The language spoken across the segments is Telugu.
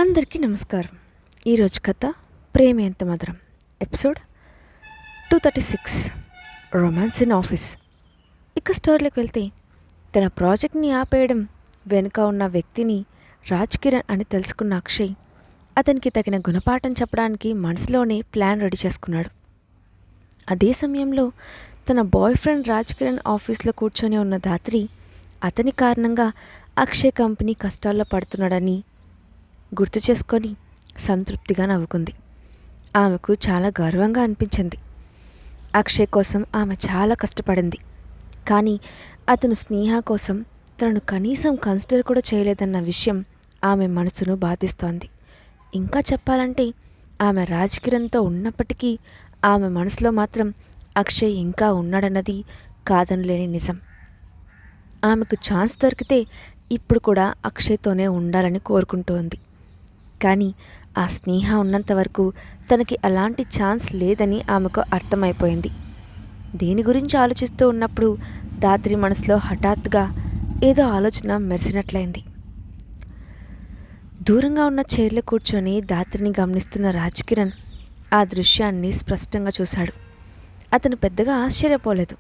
అందరికీ నమస్కారం. ఈరోజు కథ ప్రేమ ఎంత మధురం, ఎపిసోడ్ 236, రొమాన్స్ ఇన్ ఆఫీస్. ఇక స్టోరీలోకి వెళ్తే, తన ప్రాజెక్ట్ని ఆపేయడం వెనుక ఉన్న వ్యక్తిని రాజ్ కిరణ్ అని తెలుసుకున్న అక్షయ్ అతనికి తగిన గుణపాఠం చెప్పడానికి మనసులోనే ప్లాన్ రెడీ చేసుకున్నాడు. అదే సమయంలో తన బాయ్ ఫ్రెండ్ రాజ్ కిరణ్ ఆఫీస్లో కూర్చొని ఉన్న ధాత్రి అతని కారణంగా అక్షయ్ కంపెనీ కష్టాల్లో పడుతున్నాడని గుర్తు చేసుకొని సంతృప్తిగా నవ్వుకుంది. ఆమెకు చాలా గర్వంగా అనిపించింది. అక్షయ్ కోసం ఆమె చాలా కష్టపడింది, కానీ అతను స్నేహ కోసం తనను కనీసం కన్సిడర్ కూడా చేయలేదన్న విషయం ఆమె మనసును బాధిస్తోంది. ఇంకా చెప్పాలంటే ఆమె రాజ్ కిరణ్తో ఉన్నప్పటికీ ఆమె మనసులో మాత్రం అక్షయ్ ఇంకా ఉన్నాడన్నది కాదనలేని నిజం. ఆమెకు ఛాన్స్ దొరికితే ఇప్పుడు కూడా అక్షయ్తోనే ఉండాలని కోరుకుంటోంది. కానీ ఆ స్నేహ ఉన్నంత వరకు తనకి అలాంటి ఛాన్స్ లేదని ఆమెకు అర్థమైపోయింది. దేని గురించి ఆలోచిస్తూ ఉన్నప్పుడు ధాత్రి మనసులో హఠాత్తుగా ఏదో ఆలోచన మెరిసినట్లయింది. దూరంగా ఉన్న చైర్లో కూర్చొని ధాత్రిని గమనిస్తున్న రాజ్ కిరణ్ ఆ దృశ్యాన్ని స్పష్టంగా చూశాడు. అతను పెద్దగా ఆశ్చర్యపోలేదు.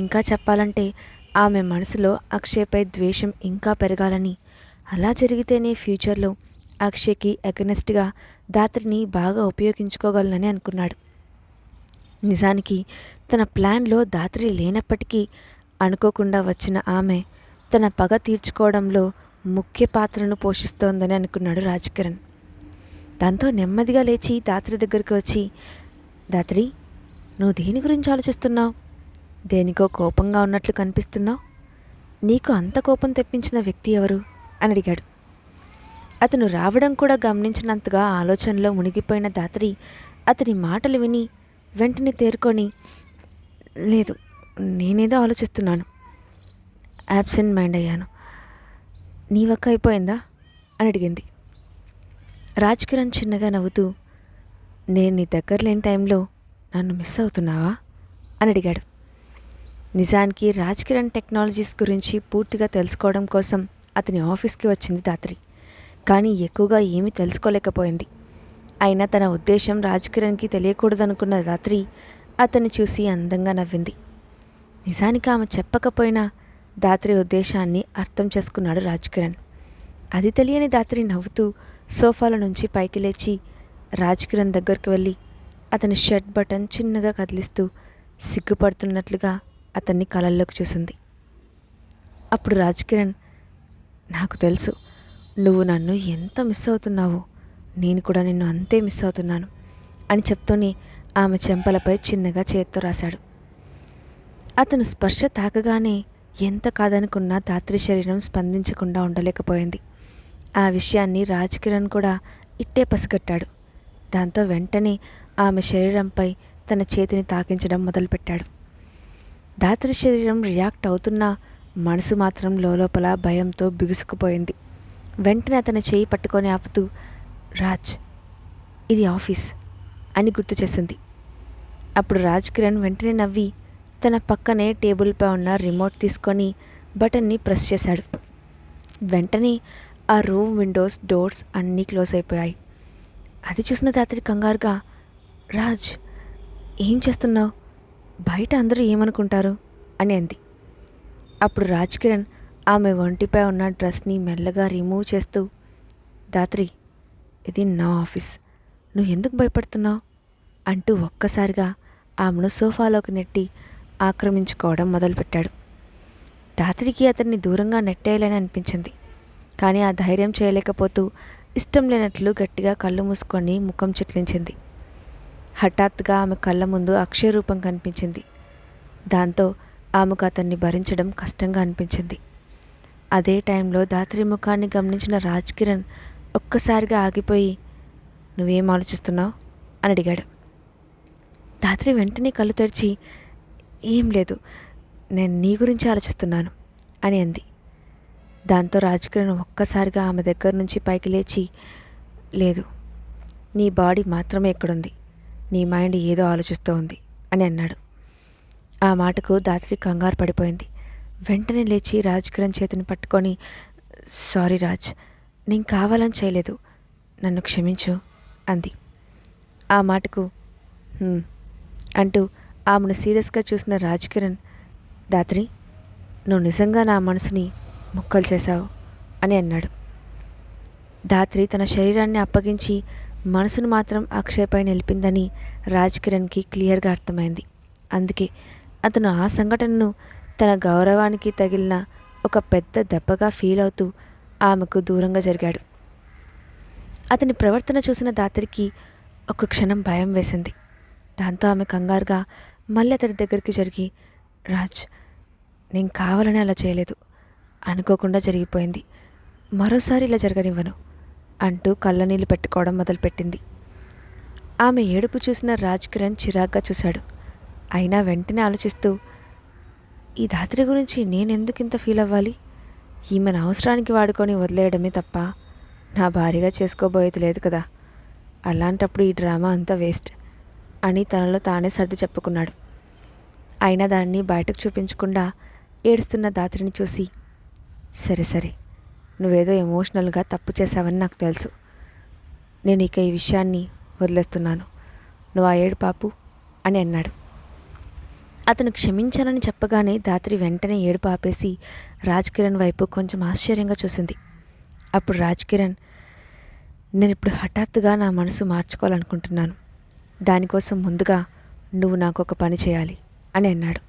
ఇంకా చెప్పాలంటే ఆమె మనసులో అక్షయ్పై ద్వేషం ఇంకా పెరగాలని, అలా జరిగితేనే ఫ్యూచర్లో అక్షయ్కి అగెనెస్ట్గా ధాత్రిని బాగా ఉపయోగించుకోగలనని అనుకున్నాడు. నిజానికి తన ప్లాన్లో ధాత్రి లేనప్పటికీ అనుకోకుండా వచ్చిన ఆమె తన పగ తీర్చుకోవడంలో ముఖ్య పాత్రను పోషిస్తోందని అనుకున్నాడు రాజ్ కిరణ్. దాంతో నెమ్మదిగా లేచి ధాత్రి దగ్గరికి వచ్చి, ధాత్రి, నువ్వు దేని గురించి ఆలోచిస్తున్నావు? దేనికో కోపంగా ఉన్నట్లు కనిపిస్తున్నావు. నీకు అంత కోపం తెప్పించిన వ్యక్తి ఎవరు అని అడిగాడు. అతను రావడం కూడా గమనించినంతగా ఆలోచనలో మునిగిపోయిన ధాత్రి అతని మాటలు విని వెంటనే తేరుకొని, లేదు, నేనేదో ఆలోచిస్తున్నాను, యాబ్సెంట్ మైండ్ అయ్యాను, నీ వక్క అయిపోయిందా అని అడిగింది. రాజ్ కిరణ్ చిన్నగా నవ్వుతూ, నేను నీ దగ్గర లేని టైంలో నన్ను మిస్ అవుతున్నావా అని అడిగాడు. నిజానికి రాజ్ కిరణ్ టెక్నాలజీస్ గురించి పూర్తిగా తెలుసుకోవడం కోసం అతని ఆఫీస్కి వచ్చింది ధాత్రి. కానీ ఎక్కువగా ఏమీ తెలుసుకోలేకపోయింది. అయినా తన ఉద్దేశం రాజ్ కిరణ్కి తెలియకూడదనుకున్న ధాత్రి అతన్ని చూసి అందంగా నవ్వింది. నిజానికి ఆమె చెప్పకపోయినా ధాత్రి ఉద్దేశాన్ని అర్థం చేసుకున్నాడు రాజ్ కిరణ్. అది తెలియని ధాత్రి నవ్వుతూ సోఫాల నుంచి పైకి లేచి రాజ్ కిరణ్ దగ్గరికి వెళ్ళి అతని షర్ట్ బటన్ చిన్నగా కదిలిస్తూ సిగ్గుపడుతున్నట్లుగా అతన్ని కళ్ళల్లోకి చూసింది. అప్పుడు రాజ్ కిరణ్, నాకు తెలుసు నువ్వు నన్ను ఎంత మిస్ అవుతున్నావో, నేను కూడా నిన్ను అంతే మిస్ అవుతున్నాను అని చెప్తూనే ఆమె చెంపలపై చిన్నగా చేత్తో రాశాడు. అతను స్పర్శ తాకగానే ఎంత కాదనుకున్నా ధాత్రి శరీరం స్పందించకుండా ఉండలేకపోయింది. ఆ విషయాన్ని రాజ్ కిరణ్ కూడా ఇట్టే పసిగట్టాడు. దాంతో వెంటనే ఆమె శరీరంపై తన చేతిని తాకించడం మొదలుపెట్టాడు. ధాత్రి శరీరం రియాక్ట్ అవుతున్నా మనసు మాత్రం లోపల భయంతో బిగుసుకుపోయింది. వెంటనే అతని చేయి పట్టుకొని ఆపుతూ, రాజ్, ఇది ఆఫీస్ అని గుర్తు చేసింది. అప్పుడు రాజ్ కిరణ్ వెంటనే నవ్వి తన పక్కనే టేబుల్పై ఉన్న రిమోట్ తీసుకొని బటన్ని ప్రెస్ చేశాడు. వెంటనే ఆ రూమ్ విండోస్, డోర్స్ అన్నీ క్లోజ్ అయిపోయాయి. అది చూసిన ధాత్రి కంగారుగా, రాజ్, ఏం చేస్తున్నావు? బయట అందరూ ఏమనుకుంటారు అని అంది. అప్పుడు రాజ్ కిరణ్ ఆమె ఒంటిపై ఉన్న డ్రెస్ని మెల్లగా రిమూవ్ చేస్తూ, ధాత్రి, ఇది నా ఆఫీస్, నువ్వు ఎందుకు భయపడుతున్నావు అంటూ ఒక్కసారిగా ఆమెను సోఫాలోకి నెట్టి ఆక్రమించుకోవడం మొదలుపెట్టాడు. ధాత్రికి అతన్ని దూరంగా నెట్టేయాలని అనిపించింది. కానీ ఆ ధైర్యం చేయలేకపోతూ ఇష్టం లేనట్లు గట్టిగా కళ్ళు మూసుకొని ముఖం చిట్లించింది. హఠాత్తుగా ఆమె కళ్ళ ముందు అక్షయ రూపం కనిపించింది. దాంతో ఆమెకు అతన్ని భరించడం కష్టంగా అనిపించింది. అదే టైంలో ధాత్రి ముఖాన్ని గమనించిన రాజ్ కిరణ్ ఒక్కసారిగా ఆగిపోయి, నువ్వేం ఆలోచిస్తున్నావు అని అడిగాడు. ధాత్రి వెంటనే కళ్ళు తెరిచి, ఏం లేదు, నేను నీ గురించి ఆలోచిస్తున్నాను అని అంది. దాంతో రాజ్ కిరణ్ ఒక్కసారిగా ఆమె దగ్గర నుంచి పైకి లేచి, లేదు, నీ బాడీ మాత్రమే ఎక్కడుంది, నీ మైండ్ ఏదో ఆలోచిస్తూ ఉంది అని అన్నాడు. ఆ మాటకు ధాత్రి కంగారు పడిపోయింది. వెంటనే లేచి రాజ్ కిరణ్ చేతిని పట్టుకొని, సారీ రాజ్, నేను కావాలని చేయలేదు, నన్ను క్షమించు అంది. ఆ మాటకు "హ్మ్" అంటూ ఆమెను సీరియస్గా చూసిన రాజ్ కిరణ్, దాత్రి, నువ్వు నిజంగా నా మనసుని ముక్కలు చేశావు అని అన్నాడు. దాత్రి తన శరీరాన్ని అప్పగించి మనసును మాత్రం అక్షయ్పై నిలిపిందని రాజ్ కిరణ్కి క్లియర్గా అర్థమైంది. అందుకే అతను ఆ సంఘటనను తన గౌరవానికి తగిలిన ఒక పెద్ద దెబ్బగా ఫీల్ అవుతూ ఆమెకు దూరంగా జరిగాడు. అతని ప్రవర్తన చూసిన దాత్రికి ఒక క్షణం భయం వేసింది. దాంతో ఆమె కంగారుగా మళ్ళీ అతడి దగ్గరికి జరిగి, రాజ్, నేను కావాలని అలా చేయలేదు, అనుకోకుండా జరిగిపోయింది, మరోసారి ఇలా జరగనివ్వను అంటూ కళ్ళనీళ్ళు పెట్టుకోవడం మొదలుపెట్టింది. ఆమె ఏడుపు చూసిన రాజ్ కిరణ్ చిరాగ్గా చూశాడు. అయినా వెంటనే ఆలోచిస్తూ, ఈ దాత్రి గురించి నేనెందుకింత ఫీల్ అవ్వాలి? ఈమెను అవసరానికి వాడుకొని వదిలేయడమే తప్ప నా భార్యగా చేసుకోబోయేది లేదు కదా. అలాంటప్పుడు ఈ డ్రామా అంతా వేస్ట్ అని తనలో తానే సర్ది చెప్పుకున్నాడు. అయినా దాన్ని బయటకు చూపించకుండా ఏడుస్తున్న దాత్రిని చూసి, సరే సరే, నువ్వేదో ఎమోషనల్గా తప్పు చేశావని నాకు తెలుసు. నేను ఇక ఈ విషయాన్ని వదిలేస్తున్నాను. నువ్వు ఆ ఏడు పాపు అని అన్నాడు. అతను క్షమించాలని చెప్పగానే దాత్రి వెంటనే ఏడుపు ఆపేసి రాజ్ కిరణ్ వైపు కొంచెం ఆశ్చర్యంగా చూసింది. అప్పుడు రాజ్ కిరణ్, నేను ఇప్పుడు హఠాత్తుగా నా మనసు మార్చుకోవాలనుకుంటున్నాను. దానికోసం ముందుగా నువ్వు నాకు ఒక పని చేయాలి అని అన్నాడు.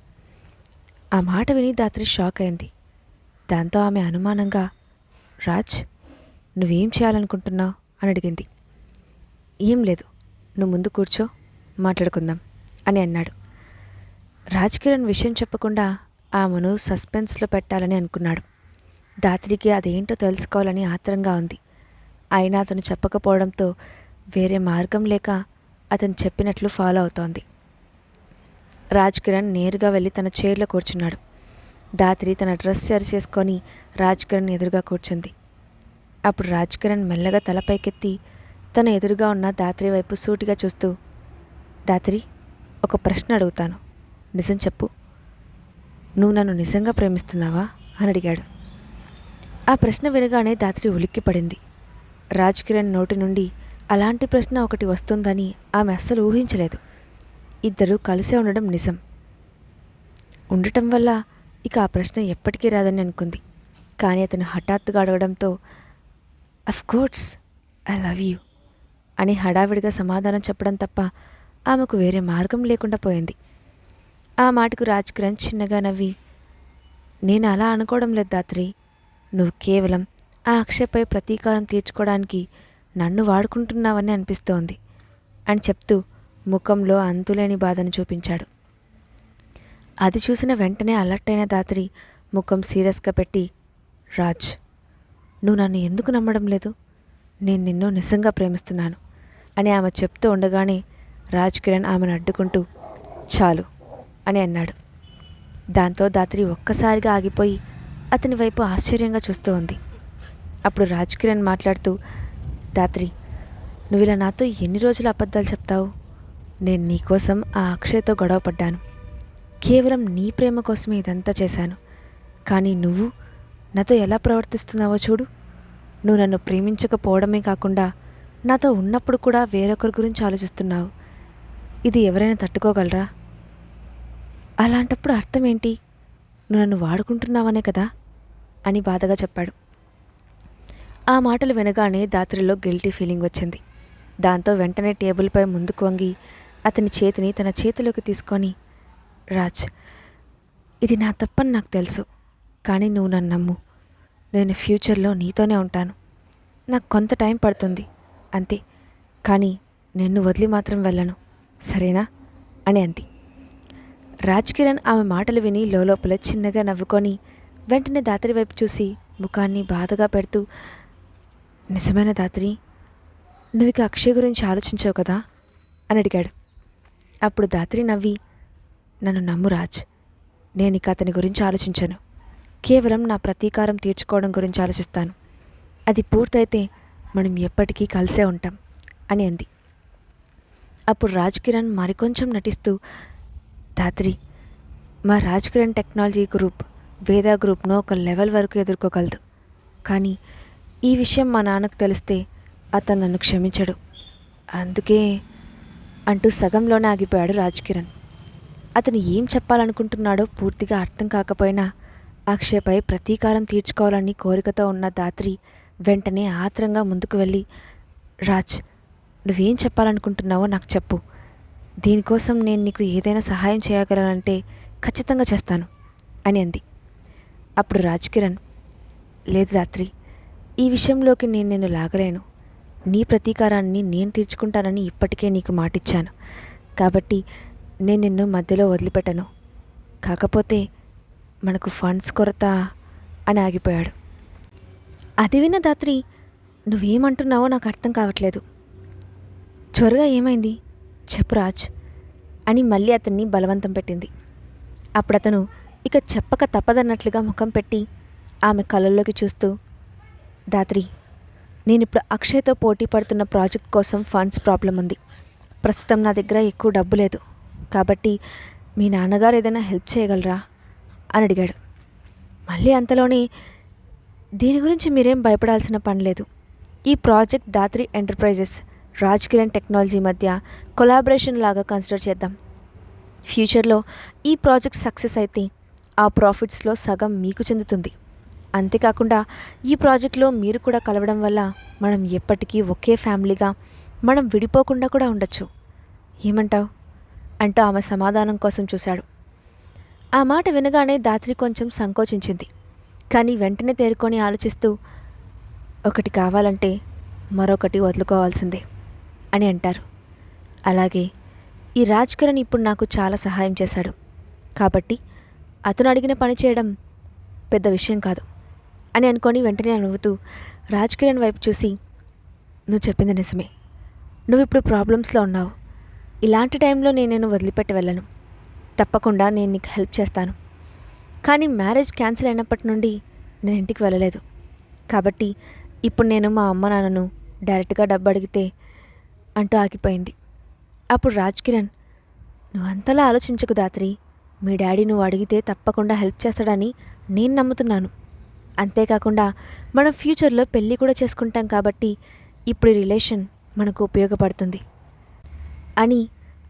ఆ మాట విని దాత్రి షాక్ అయింది. దాంతో ఆమె అనుమానంగా, రాజ్, నువ్వేం చేయాలనుకుంటున్నావు అని అడిగింది. ఏం లేదు, నువ్వు ముందు కూర్చో, మాట్లాడుకుందాం అని అన్నాడు. రాజ్ కిరణ్ విషయం చెప్పకుండా ఆమెను సస్పెన్స్లో పెట్టాలని అనుకున్నాడు. దాత్రికి అదేంటో తెలుసుకోవాలని ఆత్రంగా ఉంది. అయినా అతను చెప్పకపోవడంతో వేరే మార్గం లేక అతను చెప్పినట్లు ఫాలో అవుతోంది. రాజ్ కిరణ్ నేరుగా వెళ్ళి తన చైర్లో కూర్చున్నాడు. దాత్రి తన డ్రెస్ సరి చేసుకొని రాజ్ కిరణ్ ఎదురుగా కూర్చుంది. అప్పుడు రాజ్ కిరణ్ మెల్లగా తల పైకెత్తి తన ఎదురుగా ఉన్న దాత్రి వైపు సూటిగా చూస్తూ, దాత్రి, ఒక ప్రశ్న అడుగుతాను, నిజం చెప్పు. నువ్వు నన్ను నిజంగా ప్రేమిస్తున్నావా అని అడిగాడు. ఆ ప్రశ్న వినగానే దాత్రి ఉలిక్కిపడింది. రాజ్ కిరణ్ నోటి నుండి అలాంటి ప్రశ్న ఒకటి వస్తుందని ఆమె అస్సలు ఊహించలేదు. ఇద్దరూ కలిసే ఉండడం నిజం ఉండటం వల్ల ఇక ఆ ప్రశ్న ఎప్పటికీ రాదని అనుకుంది. కానీ అతను హఠాత్తుగా అడగడంతో, of course, I love you అని హడావిడిగా సమాధానం చెప్పడం తప్ప ఆమెకు వేరే మార్గం లేకుండా పోయింది. ఆ మాటకు రాజ్ కిరణ్ చిన్నగా నవ్వి, నేను అలా అనుకోవడం లేదు దాత్రి, నువ్వు కేవలం ఆ అక్షయ్పై ప్రతీకారం తీర్చుకోవడానికి నన్ను వాడుకుంటున్నావని అనిపిస్తోంది అని చెప్తూ ముఖంలో అంతులేని బాధను చూపించాడు. అది చూసిన వెంటనే అలర్ట్ అయిన దాత్రి ముఖం సీరియస్గా పెట్టి, రాజ్, నువ్వు నన్ను ఎందుకు నమ్మడం లేదు? నేను నిన్ను నిజంగా ప్రేమిస్తున్నాను అని ఆమె చెప్తూ ఉండగానే రాజ్ కిరణ్ ఆమెను అడ్డుకుంటూ, చాలు అని అన్నాడు. దాంతో దాత్రి ఒక్కసారిగా ఆగిపోయి అతని వైపు ఆశ్చర్యంగా చూస్తూ ఉంది. అప్పుడు రాజ్ కిరణ్ మాట్లాడుతూ, దాత్రి, నువ్వు ఇలా నాతో ఎన్ని రోజులు అబద్ధాలు చెప్తావు? నేను నీకోసం ఆ అక్షయ్తో గొడవ పడ్డాను. కేవలం నీ ప్రేమ కోసమే ఇదంతా చేశాను. కానీ నువ్వు నాతో ఎలా ప్రవర్తిస్తున్నావో చూడు. నువ్వు నన్ను ప్రేమించకపోవడమే కాకుండా నాతో ఉన్నప్పుడు కూడా వేరొకరి గురించి ఆలోచిస్తున్నావు. ఇది ఎవరైనా తట్టుకోగలరా? అలాంటప్పుడు అర్థం ఏంటి? నువ్వు నన్ను వాడుకుంటున్నావనే కదా అని బాధగా చెప్పాడు. ఆ మాటలు వినగానే దాత్రిలో గిల్టీ ఫీలింగ్ వచ్చింది. దాంతో వెంటనే టేబుల్పై ముందుకు వంగి అతని చేతిని తన చేతిలోకి తీసుకొని, రాజ్, ఇది నా తప్పని నాకు తెలుసు, కానీ నువ్వు నన్ను నమ్ము. నేను ఫ్యూచర్లో నీతోనే ఉంటాను. నాకు కొంత టైం పడుతుంది అంతే, కానీ నిన్ను వదిలి మాత్రం వెళ్ళను, సరేనా అని అంది. రాజ్ కిరణ్ ఆమె మాటలు విని లోపల చిన్నగా నవ్వుకొని వెంటనే దాత్రి వైపు చూసి ముఖాన్ని బాధగా పెడుతూ, నిజమైన దాత్రి, నువ్వు ఇక అక్షయ్ గురించి ఆలోచించావు కదా అని అడిగాడు. అప్పుడు దాత్రి నవ్వి, నన్ను నమ్ము రాజ్, నేను ఇక అతని గురించి ఆలోచించను. కేవలం నా ప్రతీకారం తీర్చుకోవడం గురించి ఆలోచిస్తాను. అది పూర్తయితే మనం ఎప్పటికీ కలిసే ఉంటాం అని అంది. అప్పుడు రాజ్ కిరణ్ మరికొంచెం నటిస్తూ, దాత్రి, మా రాజ్ కిరణ్ టెక్నాలజీ గ్రూప్ వేదా గ్రూప్ను ఒక లెవెల్ వరకు ఎదుర్కోగలదు. కానీ ఈ విషయం మా నాన్నకు తెలిస్తే అతను నన్ను క్షమించడు. అందుకే అంటూ సగంలోనే ఆగిపోయాడు రాజ్ కిరణ్. అతను ఏం చెప్పాలనుకుంటున్నాడో పూర్తిగా అర్థం కాకపోయినా అక్షయ్పై ప్రతీకారం తీర్చుకోవాలని కోరికతో ఉన్న దాత్రి వెంటనే ఆత్రంగా ముందుకు వెళ్ళి, రాజ్, నువ్వేం చెప్పాలనుకుంటున్నావో నాకు చెప్పు. దీనికోసం నేను నీకు ఏదైనా సహాయం చేయగలనంటే ఖచ్చితంగా చేస్తాను అని అంది. అప్పుడు రాజ్ కిరణ్, లేదు దాత్రి, ఈ విషయంలోకి నేను నిన్ను లాగలేను. నీ ప్రతీకారాన్ని నేను తీర్చుకుంటానని ఇప్పటికే నీకు మాటిచ్చాను. కాబట్టి నేను నిన్ను మధ్యలో వదిలిపెట్టను. కాకపోతే మనకు ఫండ్స్ కొరత అని ఆగిపోయాడు. అది విన్న దాత్రి, నువ్వేమంటున్నావో నాకు అర్థం కావట్లేదు. త్వరగా ఏమైంది చెప్పు రాజ్ అని మళ్ళీ అతన్ని బలవంతం పెట్టింది. అప్పుడు అతను ఇక చెప్పక తప్పదన్నట్లుగా ముఖం పెట్టి ఆమె కళ్ళల్లోకి చూస్తూ, దాత్రి, నేనిప్పుడు అక్షయ్తో పోటీ పడుతున్న ప్రాజెక్ట్ కోసం ఫండ్స్ ప్రాబ్లం ఉంది. ప్రస్తుతం నా దగ్గర ఎక్కువ డబ్బు లేదు. కాబట్టి మీ నాన్నగారు ఏదైనా హెల్ప్ చేయగలరా అని అడిగాడు. మళ్ళీ అంతలోనే, దీని గురించి మీరేం భయపడాల్సిన పని లేదు. ఈ project Dhatri enterprises, Raj Kiran technology మధ్య కొలాబరేషన్ లాగా కన్సిడర్ చేద్దాం. ఫ్యూచర్లో ఈ ప్రాజెక్ట్ సక్సెస్ అయితే ఆ ప్రాఫిట్స్లో సగం మీకు చెందుతుంది. అంతేకాకుండా ఈ ప్రాజెక్ట్లో మీరు కూడా కలవడం వల్ల మనం ఎప్పటికీ ఒకే ఫ్యామిలీగా మనం విడిపోకుండా కూడా ఉండొచ్చు. ఏమంటావు అంటూ ఆమె సమాధానం కోసం చూశాడు. ఆ మాట వినగానే దాత్రి కొంచెం సంకోచించింది. కానీ వెంటనే తేరుకొని ఆలోచిస్తూ, ఒకటి కావాలంటే మరొకటి వదులుకోవాల్సిందే అని అంటారు. అలాగే ఈ రాజ్ కిరణ్ ఇప్పుడు నాకు చాలా సహాయం చేశాడు. కాబట్టి అతను అడిగిన పని చేయడం పెద్ద విషయం కాదు అని అనుకొని వెంటనే నవ్వుతూ రాజ్ కిరణ్ వైపు చూసి, నువ్వు చెప్పింది నిజమే. నువ్వు ఇప్పుడు ప్రాబ్లమ్స్లో ఉన్నావు. ఇలాంటి టైంలో నేను వదిలిపెట్టి వెళ్ళను. తప్పకుండా నేను నీకు హెల్ప్ చేస్తాను. కానీ మ్యారేజ్ క్యాన్సిల్ అయినప్పటి నుండి నేను ఇంటికి వెళ్ళలేదు. కాబట్టి ఇప్పుడు నేను మా అమ్మ నాన్నను డైరెక్ట్గా డబ్బు అడిగితే అంటూ ఆగిపోయింది. అప్పుడు రాజ్ కిరణ్, నువ్వు అంతలా ఆలోచించకు దాత్రి. మీ డాడీ నువ్వు అడిగితే తప్పకుండా హెల్ప్ చేస్తాడని నేను నమ్ముతున్నాను. అంతేకాకుండా మనం ఫ్యూచర్లో పెళ్ళి కూడా చేసుకుంటాం. కాబట్టి ఇప్పుడు ఈ రిలేషన్ మనకు ఉపయోగపడుతుంది అని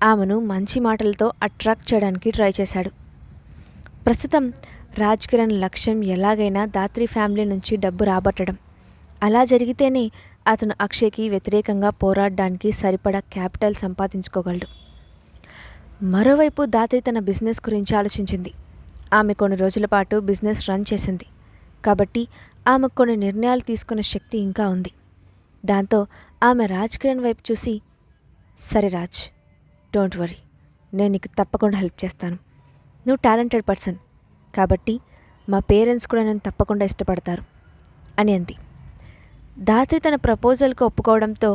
ఆమెను మంచి మాటలతో అట్రాక్ట్ చేయడానికి ట్రై చేశాడు. ప్రస్తుతం రాజ్ కిరణ్ లక్ష్యం ఎలాగైనా దాత్రి ఫ్యామిలీ నుంచి డబ్బు రాబట్టడం. అలా జరిగితేనే అతను అక్షయ్కి వ్యతిరేకంగా పోరాడడానికి సరిపడా క్యాపిటల్ సంపాదించుకోగలడు. మరోవైపు దాత్రి తన బిజినెస్ గురించి ఆలోచించింది. ఆమె కొన్ని రోజుల పాటు బిజినెస్ రన్ చేసింది. కాబట్టి ఆమెకు కొన్ని నిర్ణయాలు తీసుకునే శక్తి ఇంకా ఉంది. దాంతో ఆమె రాజ్ కిరణ్ వైపు చూసి, సరే రాజ్, డోంట్ వరీ, నేను నీకు తప్పకుండా హెల్ప్ చేస్తాను. నువ్వు టాలెంటెడ్ పర్సన్. కాబట్టి మా పేరెంట్స్ కూడా నన్ను తప్పకుండా ఇష్టపడతారు అని అంది. దాత్రి తన ప్రపోజల్కి ఒప్పుకోవడంతో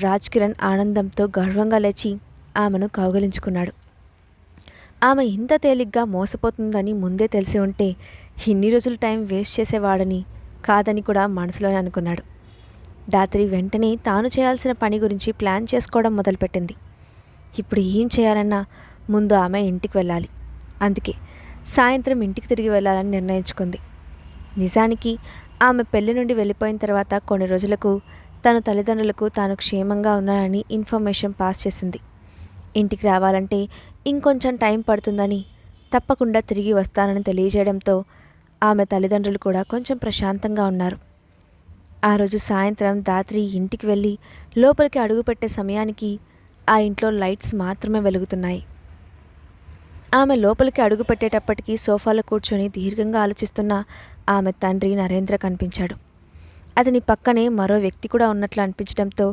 రాజ్ కిరణ్ ఆనందంతో గర్వంగా లేచి ఆమెను కౌగిలించుకున్నాడు. ఆమె ఇంత తేలిగ్గా మోసపోతుందని ముందే తెలిసి ఉంటే ఇన్ని రోజులు టైం వేస్ట్ చేసేవాడని కాదని కూడా మనసులోనే అనుకున్నాడు. దాత్రి వెంటనే తాను చేయాల్సిన పని గురించి ప్లాన్ చేసుకోవడం మొదలుపెట్టింది. ఇప్పుడు ఏం చేయాలన్నా ముందు ఆమె ఇంటికి వెళ్ళాలి. అందుకే సాయంత్రం ఇంటికి తిరిగి వెళ్ళాలని నిర్ణయించుకుంది. నిజానికి ఆమె పెళ్లి నుండి వెళ్ళిపోయిన తర్వాత కొన్ని రోజులకు తన తల్లిదండ్రులకు తాను క్షేమంగా ఉన్నానని ఇన్ఫర్మేషన్ పాస్ చేసింది. ఇంటికి రావాలంటే ఇంకొంచెం టైం పడుతుందని, తప్పకుండా తిరిగి వస్తానని తెలియజేయడంతో ఆమె తల్లిదండ్రులు కూడా కొంచెం ప్రశాంతంగా ఉన్నారు. ఆ రోజు సాయంత్రం దాత్రి ఇంటికి వెళ్ళి లోపలికి అడుగుపెట్టే సమయానికి ఆ ఇంట్లో లైట్స్ మాత్రమే వెలుగుతున్నాయి. ఆమె లోపలికి అడుగుపెట్టేటప్పటికీ సోఫాలో కూర్చొని దీర్ఘంగా ఆలోచిస్తున్న ఆమె తండ్రి నరేంద్ర కనిపించాడు. అతని పక్కనే మరో వ్యక్తి కూడా ఉన్నట్లు అనిపించడంతో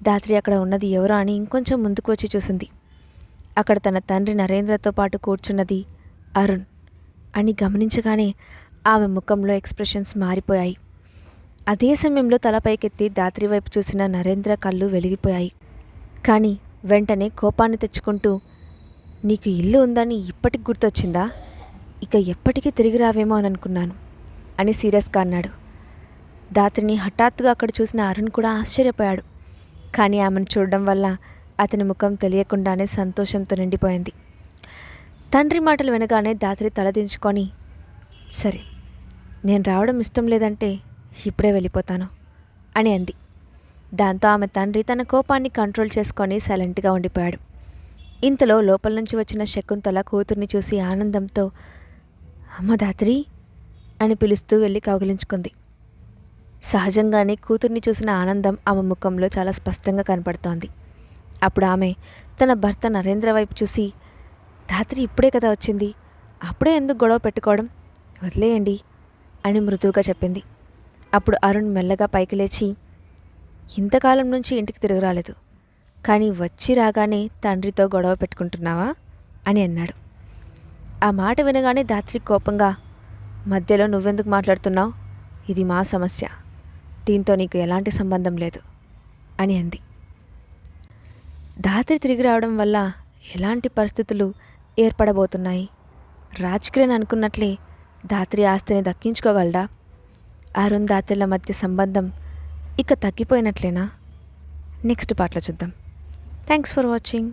దాత్రి అక్కడ ఉన్నది ఎవరో అని ఇంకొంచెం ముందుకు వచ్చి చూసింది. అక్కడ తన తండ్రి నరేంద్రతో పాటు కూర్చున్నది అరుణ్ అని గమనించగానే ఆమె ముఖంలో ఎక్స్ప్రెషన్స్ మారిపోయాయి. అదే సమయంలో తలపైకెత్తి దాత్రి వైపు చూసిన నరేంద్ర కళ్ళు వెలిగిపోయాయి. కానీ వెంటనే కోపాన్ని తెచ్చుకుంటూ, నీకు ఇల్లు ఉందని ఇప్పటికి గుర్తొచ్చిందా? ఇక ఎప్పటికీ తిరిగి రావేమో అని అనుకున్నాను అని సీరియస్గా అన్నాడు. దాత్రిని హఠాత్తుగా అక్కడ చూసిన అరుణ్ కూడా ఆశ్చర్యపోయాడు. కానీ ఆమెను చూడడం వల్ల అతని ముఖం తెలియకుండానే సంతోషంతో నిండిపోయింది. తండ్రి మాటలు వినగానే దాత్రి తలదించుకొని, సరే, నేను రావడం ఇష్టం లేదంటే ఇప్పుడే వెళ్ళిపోతాను అని అంది. దాంతో ఆమె తండ్రి తన కోపాన్ని కంట్రోల్ చేసుకొని సైలెంట్గా ఉండిపోయాడు. ఇంతలో లోపల నుంచి వచ్చిన శకుంతల కూతుర్ని చూసి ఆనందంతో అమ్మ ధాత్రి అని పిలుస్తూ వెళ్ళి కౌగిలించుకుంది. సహజంగానే కూతుర్ని చూసిన ఆనందం ఆమె ముఖంలో చాలా స్పష్టంగా కనపడుతోంది. అప్పుడు ఆమె తన భర్త నరేంద్ర వైపు చూసి ధాత్రి ఇప్పుడే కదా వచ్చింది, అప్పుడే ఎందుకు గొడవ పెట్టుకోవడం, వదిలేయండి అని మృదువుగా చెప్పింది. అప్పుడు అరుణ్ మెల్లగా పైకి లేచి ఇంతకాలం నుంచి ఇంటికి తిరిగి రాలేదు, కానీ వచ్చి రాగానే తండ్రితో గొడవ పెట్టుకుంటున్నావా అని అన్నాడు. ఆ మాట వినగానే ధాత్రి కోపంగా మధ్యలో నువ్వెందుకు మాట్లాడుతున్నావు, ఇది మా సమస్య, దీంతో నీకు ఎలాంటి సంబంధం లేదు అని అంది. ధాత్రి తిరిగి రావడం వల్ల ఎలాంటి పరిస్థితులు ఏర్పడబోతున్నాయి? రాజ్ కిరణ్ అనుకున్నట్లే ధాత్రి ఆస్తిని దక్కించుకోగలడా? అరుణ్ ధాత్రిల మధ్య సంబంధం ఇక తగ్గిపోయినట్లేనా? నెక్స్ట్ పార్ట్లో చూద్దాం. Thanks for watching.